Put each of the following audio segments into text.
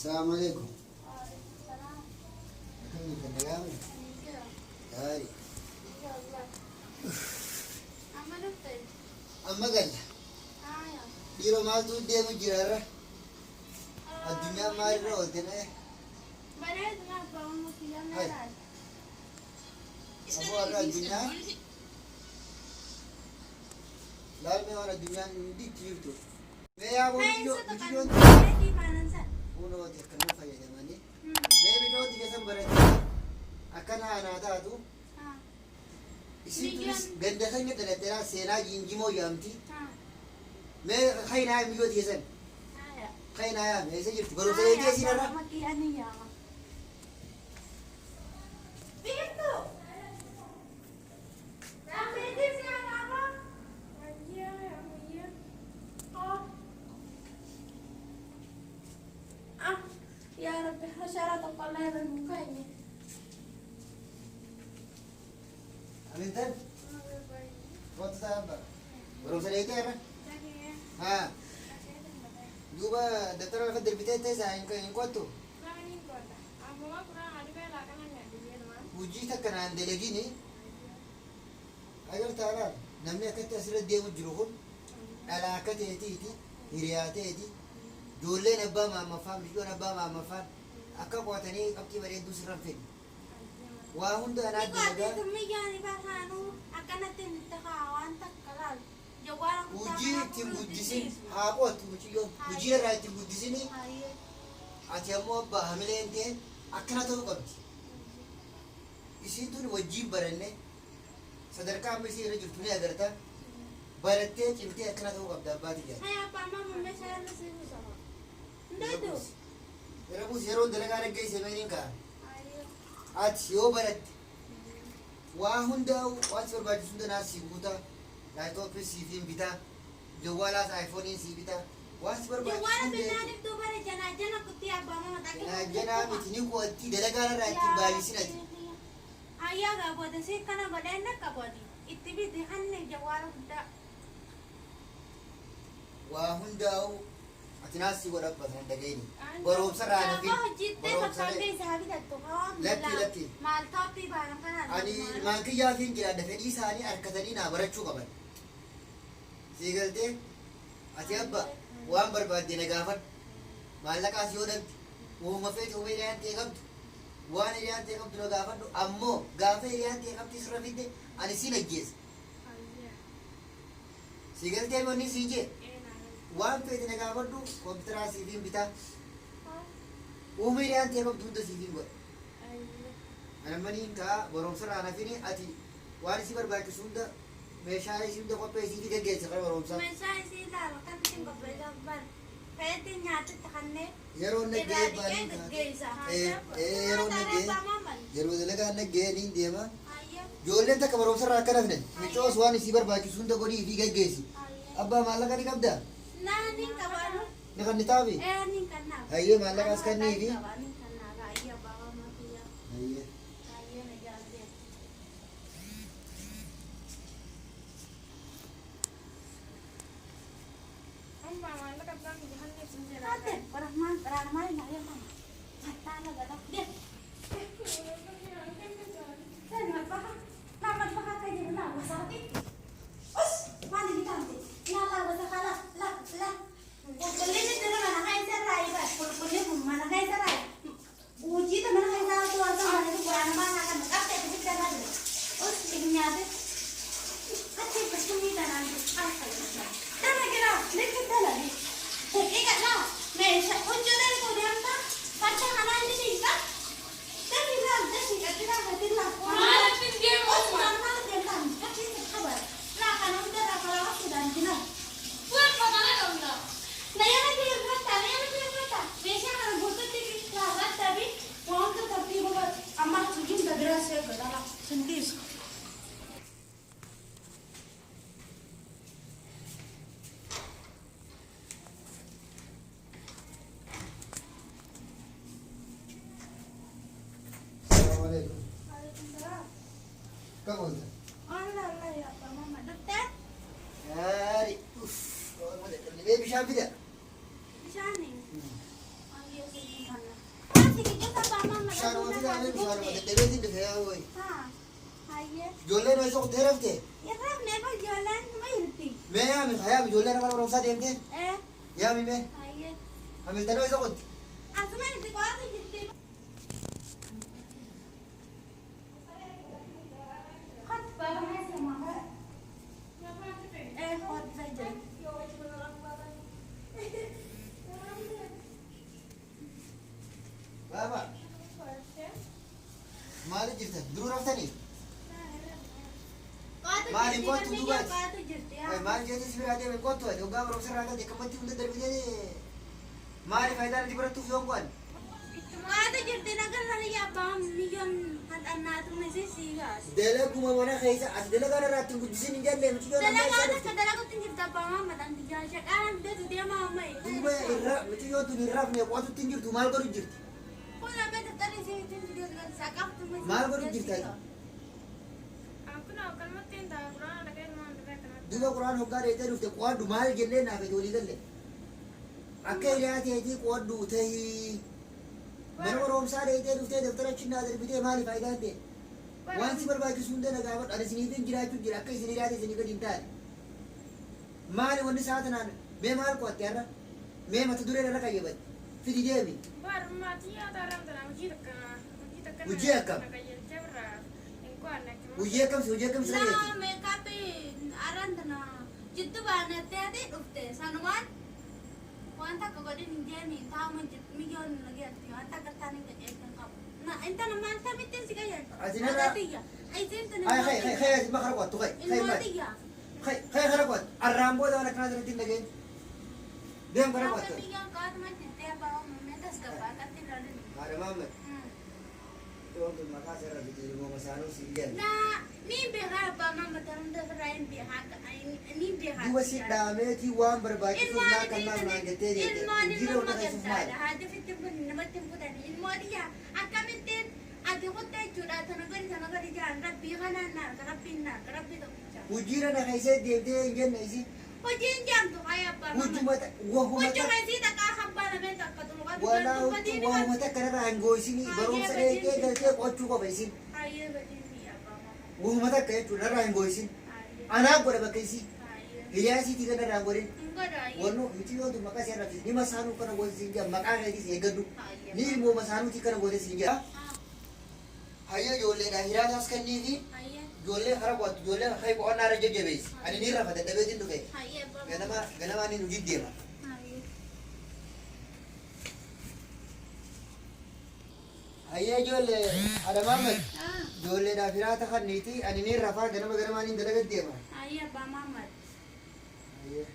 السلام عليكم. كيف النظام؟ هاي. أما قال ديرو ما تودي مجرارة الدنيا ما يروتنا. أبو أرى الدنيا لا ما أرى الدنيا ندي تيرتو. ما يا أبو بيجو uno dia kena faya jamani me bito dia sambare akana anata tu isi tulis ganda sanya teletera sena jinjimo yamti me khaina mi yo dia sen khaina ya me se jitu baru saya dia sinara يا رب حشرات القلاب المكينة. Amintan? Kau apa? Baru saya itu apa? Ha. Juga dokter akan terbitnya saya yang kuat tu. Uji tak kena ande lagi ni. Agar tahu, namanya kata asal dia mujruhun, ala kata itu, hiriat itu. Dole nabba ma mafam dijo nabba ma mafam akka qotani qabti bare dusran fin wa hunda ana daga tummi yani bahanu akanatin takawan takkalal jawara uji tim budisin ha qot uji yo uji ra tim budisini achamo ba hamilente akana to qabti isin tun wajib baranne sadarka amsi ra jutuni agarta baratte chimti akana to qabda bati ja hay apa mama mesara nasibu sama Rabus yeroo dalagaa dhaggeesse semeeniin ka'a. Ati yoo baratte waa hundaa'u waan si barbaachisu hunda naas sii guutaa. Laayitooppii siif bitaa. Jawwaalaas aayifooniin sii bitaa. Waan si barbaachisu jawwaala binnaaniif duubara janaajana kutti abbaa mama dhaqee. Janaajana miti ni kuwatti dalagaa irraa ittiin baay'isin ati. Ayyaa gaabooda si kana godheen akka boodi. Itti biti hanne jawwaala guddaa. Waa hundaa'u ati naas sii godha basan dhageenyi. Barumsa raana fi barumsa latti maaltooppii baana kana ani maankiyyaa fi jiraadha fedhii isaanii harkatanii naa barachuu qaban sii galtee ati abba waan barbaadde na gaafadhu maallaqaas yoo dhabde uuma feete uuma hiriyaan ta'e qabdu waan hiriyaan ta'e qabdu na gaafadhu ammoo gaafa hiriyaan ta'e qabdi sirra fidde ani siin ajjeesa sii galtee manni sii jee waan feete na gaafadhu kompiitaraa siifin bitaa umir yang tiap waktu tu sih buat. Anak mana ingka borong serana fini ati warisi berbaik sunda. Mesai sunda kau pesi kita gaya sekarang borong sah. Mesai sih lah, kan ting kau beli bar. Peti nyata tekanne. Yeron nak gaya bani kan. Yeron nak gaya. Yeron delega nak gaya ni dia mah. Jualan tak borong serana kan afne. Micos warisi berbaik sunda kau ni gaya gaya sih. Abah malah kan ikabda. Nah ni kawan. Nakan nitawi. Ning kana. Ayo malah kaskan ni vi. Ning kana raya bawa mati ya. Ayo. Ayo na jalan. Amma mana kadang jahan ni sendiri. Ate, orang mana nak ya mama. Mata na gada. Dia. Saya nak faham. Nama faham kaje na masati. Us, mana kita nanti. Nala basa kala. La. Kulit itu mana kain serai, kulit mana kain serai. Uji itu mana kain serai tuh atau mana itu kurang mana kan? Apa itu kita lagi? Oh, ini ada. Kacau kacau ni kan ada. Apa itu? Tapi kira, ni kita lagi. Ikat lah. Mesra, uji dari tu dia apa? Baca mana ini sih kan? Tapi lah, jadi kita hati lah. Mana pun dia mau. Mana dia kan? Kacau kabar. Lah kan udah lah kalau aku dan kita. Buat apa nak orang? Naya lagi berkata. Biasa kalau butuh tipi larat tapi orang tu tapi buat amat sujud tak berasa ke dalam sendiri. Assalamualaikum. Waalaikumsalam. Kamu tu? Allah ya apa mama dokter? Hari. Baby siapa dia? Bisa nih. Ayo sini kan. में बिसार मत तेरे दिन दिखाया हुआ है हाँ आइए जोले में ऐसा तेरे रखते ये रब ने पर जोलन मैं हिलती मैं यहाँ में खाया जोले ना वाला रोसा देंगे ए यहाँ में आइए हम मिलते हैं ऐसा कुछ आज मैं हिलती कौन सी हिलती खत बाबा है से मांगा ए खत से जाए बाबा मालिक जिरता दूर रखता नहीं मालिक कौन तू बात मालिक जैसे सिर्फ आते हैं कौन तो है जो गाँव रोसा रखता है कमती उन्हें दरवाजे मालिक फायदा नहीं पड़ा तू क्यों कौन Dela kuma mana kaisa as dela kana ratin ku jisin injan le mutiyo na mai duba irra mutiyo tu irra ne ko tu tingir tu mal garu jirti mal garu jirta duba quran hokka rete rufte ko du mal gelle na be joli galle akai rate ji ko du thai mero rom sa rete rufte daftara chinna der bide mali faida de wanti barbaachisu hunda nagaafat ani isiniifin jiraachuu jira akka isin hiraate isinii gadi hin taane maali wanni isaa tanaan mee maal qo'atte har'a mee mata duree irra qayyaban fidi deemi hojii akkam hojii akkam hojii akkam sira jetti wanta ka godin injeni tamu miliyon lagi arti wanta katani ka jekan kap na enta na manta mitin si kaya azina ay zinta na hay ma kharawat to kay kharawat arrambo da na kana tin lagi dem kharawat to miliyon ka ma tinte ba me das ka ba ka tin ran are mama to to makasara di mo masano sinjan na ni beha ba mama tarum da rain beha ni beha dua sit dame ki wan barbaachisu na kana na gete de jiro na kaisa mal hada fitim bun namatim putan in modiya akamitin adi hotte chura tanagari jan rabbi khana na rabbi to ujira na kaisa de injen na isi ujin jam to kaya ba ujumata wa humata ujumati ta ka habba na men ta katulugan wala wa humata kana ango isini barom sare ke galte kochu ko baisin aye badini apa wa humata kaya chura ango isin ana gore bakaisi Hiyasi tiga na rangorin. Wano mitiyo tu makasih rafi. Ni masanu kana gode sinja makanya di segadu. Ni mo masanu ti kana gode sinja. Hayo jole na hiradas kan ni di. Jole harap buat jole hay ko onara jege base. Ani ni rafa da dabe din do kay. Ganama ni nujid dia. Hayo jole ada mamat. Jole na hirata kan ni ti ani ni rafa ganama ni dalagat dia. Ayo ba mamat. Yeah.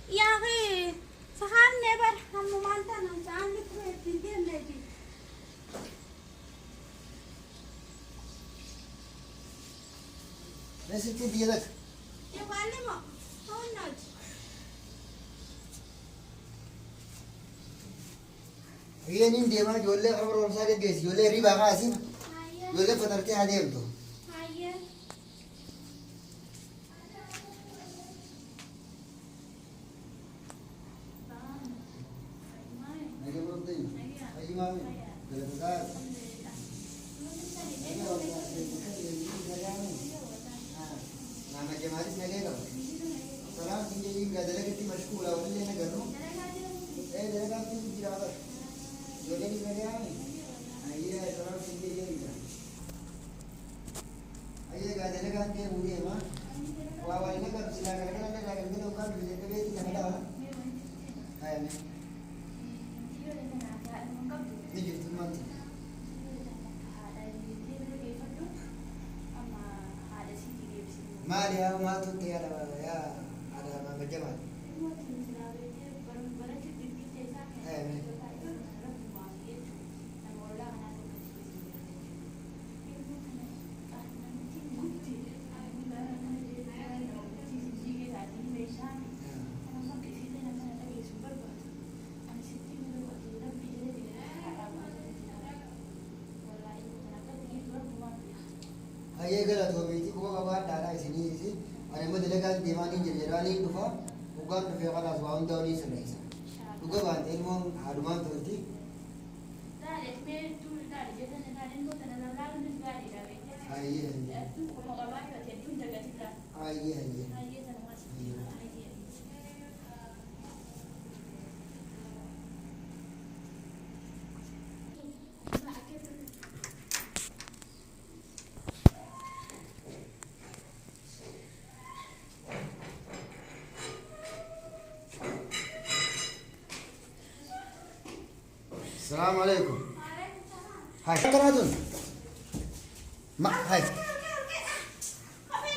Ya ke, saham never हम मानता ना जान लिख रहे दिन नहीं जी نسيت يدك يا معلمة هو الناس هي نين ديما جولة عمر ومساعد جيس جولة ريبا غاسين هيا جولة فترتي هديمتو هيا نجيب الضيف أي مامي دلتزاد nama jemaris nagega salam tinggi gadala kiti mashkula wala nagano dalaga kiti jirabar jole ni nagani ayya salam tinggi yega ayya gadala kan ke mudi ma wa wala nagar sila gadala nagar gadala kan bile tebe ti kada ayya ni jitu man ما لي ما تنتهي على ما الجمال هي قالت هو بيتي هو قبض على سنين أنا ما دلقان ديواني جلجلاني دفع وقام في خلاص وهم دوني سنيسا وقام المهم حرمان تولتي هاي السلام عليكم. هاي كنادون. ما هاي.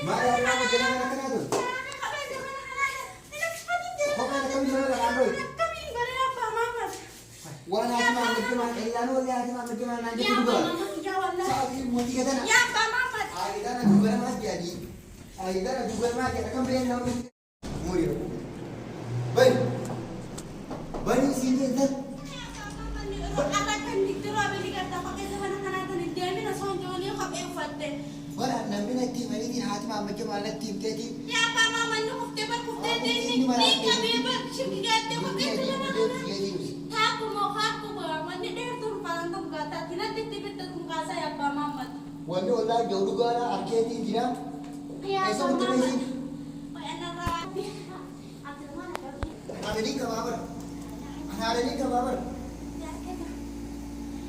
ما يا ما جنا كنادون. هو أنا كم جنا لعبوي. وانا أسمع من الجماعة إلا نور يا أسمع من الجماعة نانجي تقول. سأقول موتي كذا. يا بابا. أيضا أنا جوجل ما أجي. أيضا أنا جوجل ما أجي. كم بين نور. موريو. بين. بين سيدي أنت. ولا نبينا التيم اللي دي حاتم عم بجمع على التيم كذي. يا بابا ما نخفت بكفت ديني كبيبة شو قاعد وقت هاكو ما هاكو ما ندير تون فلان قاتا تنا تتبت تون قاسا يا بابا ما وانو والله جودو قارا أركيتي جرا. يا بابا أنا رابي أنا ليك بابر. أنا ليك بابر.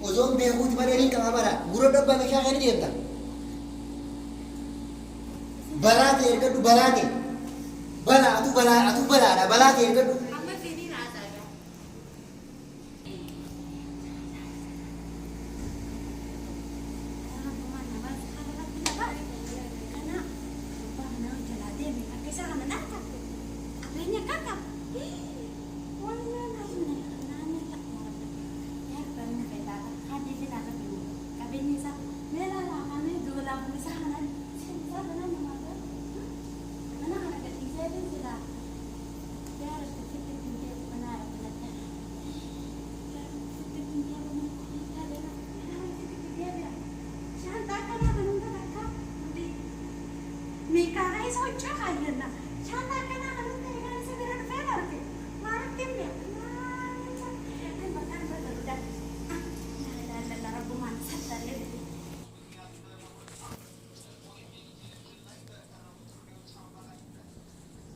وزوم بيهود ما ليك بابر. غرور دبا مشاعر غير ديتا. بلاتي يركض بلاتي بلا أتو بلا أنا بلاتي يركض أما فيني راسا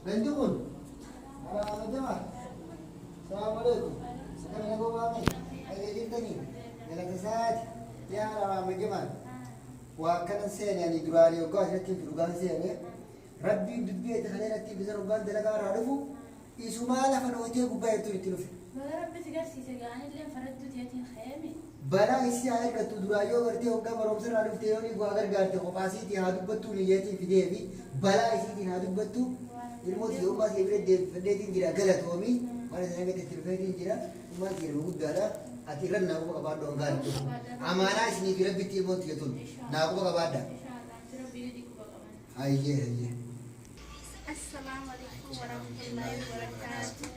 Bendukun. Halo jemaah. Assalamualaikum. Sekarang aku mami. Ayo cerita nih. Jalan kesat. Ya lama jemaah. وكان سين يعني دراري وقاش نتيم في رقان سين ربي بدبي تخلي نتيم بزر رقان دلقا رعرفو يسو ما لا فنوتيه قباية تولي تلوفي بلا ربي تقرسي سيقاني اللي فردت ياتين خيامي بلا إسي عير كتو دراريو ورتي وقا مرم سر عرف تيوني قوادر قارتي خفاسي تي هادو بطو لياتي في ديبي بلا إسي تي هادو بطو الموت يوم باس يبرد دي فردتين جرا غلط هومي وانا سنغة تلفاتين جرا وما تيرو قدالا أتيرن ناقو بقبار دونغان أمانا إسني في ربي تيموت يتون ناقو بقبار دا Hayyee. Assalamualaikum warahmatullahi wabarakatuh.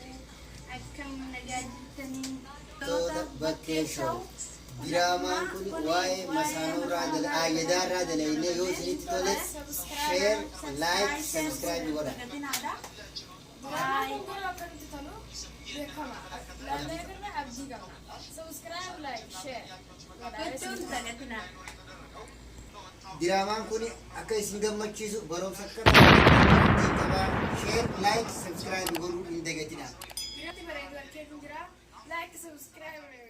Akkam nagaa jirtanii Toota bakkee show. Diraamaan kun waa'ee masaanurraa aayyadaa dalaynee yoo isinitti toles share, like, subscribe godha. Diraamaan kun akka isin gammachiisu barumsa akka qabaa share, like, subscribe godhuu hin dagatinaa. Like, subscribe.